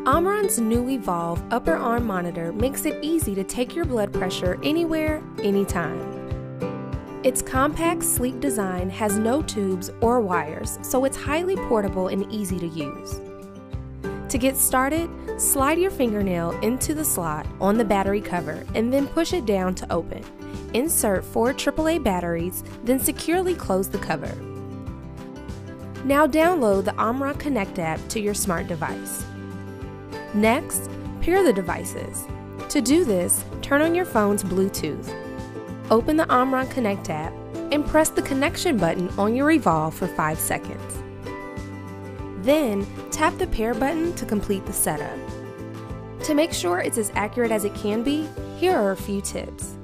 Omron's new Evolv upper arm monitor makes it easy to take your blood pressure anywhere, anytime. Its compact, sleek design has no tubes or wires, so it's highly portable and easy to use. To get started, slide your fingernail into the slot on the battery cover and then push it down to open. Insert 4 AAA batteries, then securely close the cover. Now download the Omron Connect app to your smart device. Next, pair the devices. To do this, turn on your phone's Bluetooth. Open the Omron Connect app and press the connection button on your Evolv for 5 seconds. Then, tap the pair button to complete the setup. To make sure it's as accurate as it can be, here are a few tips.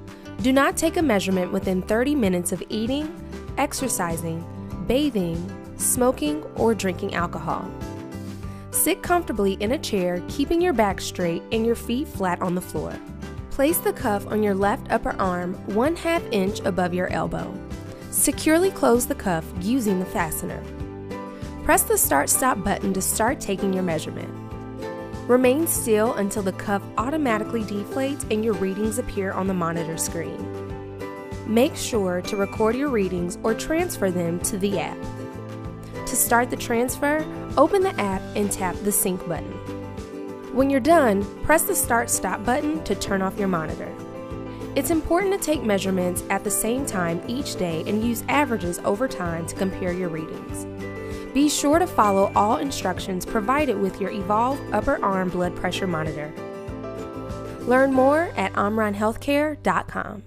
Do not take a measurement within 30 minutes of eating, exercising, bathing, smoking, or drinking alcohol. Sit comfortably in a chair, keeping your back straight and your feet flat on the floor. Place the cuff on your left upper arm 1/2 inch above your elbow. Securely close the cuff using the fastener. Press the Start-Stop button to start taking your measurement. Remain still until the cuff automatically deflates and your readings appear on the monitor screen. Make sure to record your readings or transfer them to the app. To start the transfer, open the app and tap the sync button. When you're done, press the Start-Stop button to turn off your monitor. It's important to take measurements at the same time each day and use averages over time to compare your readings. Be sure to follow all instructions provided with your Evolv upper arm blood pressure monitor. Learn more at omronhealthcare.com.